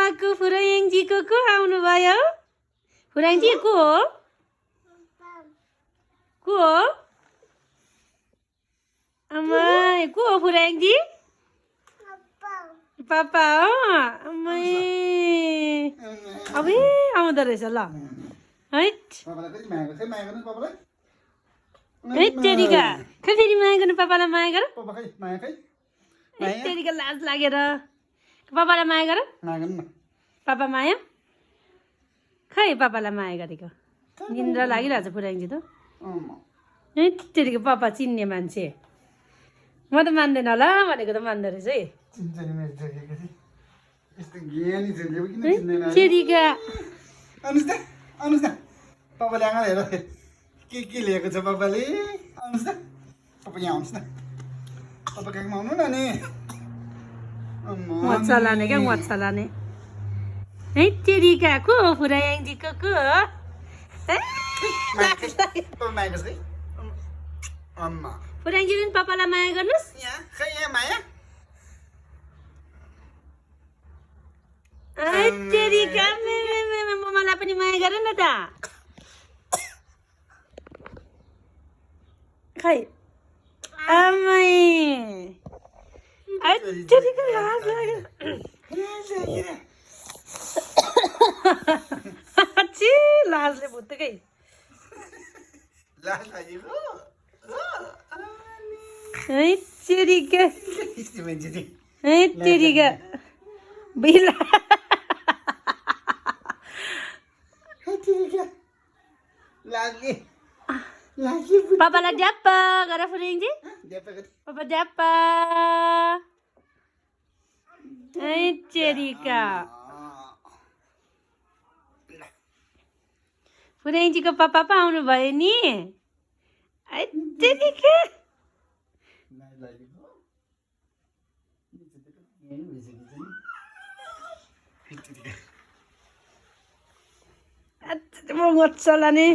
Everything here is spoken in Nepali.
आमाको फुराङ्जीको को आउनुभयो फुराङ्जी को हो आमा को हो फुराङ्जी पापा हो आमै अबे आउँदो रहेछ ल है तेरिका खै फेरि माया गर्नु पापालाई माया गर तेरिका लाज लागेर पापालाई माया गर पापा माया खै पापालाई माया गरेको निन्द्रा लागिरहेछ फुराङ्जी त तेरिका पापा चिन्ने मान्छे म त मान्दैन होला भनेको त मान्दो रहेछ है तेरिका पापाले आँगन हेर के लिएको छ पापाले आउनुहोस् न पापा यहाँ आउनुहोस् न पापा कहाँमा आउनु न नि मजा लाने क्या मजा लाने है तेरिका को हो फुराङ्जीको को हो फुराङ्जी पनि पापालाई माया गर्नुहोस् माया तेरिका मलाई पनि माया गर न त खै आमै तेरिका लाज लाग्यो लाजले भुत्तकै है तेरिका है तेरिका बिला पापालाई ड्याप्पा गर फुराङ्जी पापा ड्याप्पा है तेरिका फुराङ्जीको पापा पो आउनु भयो नि है तेरिका मजा लाने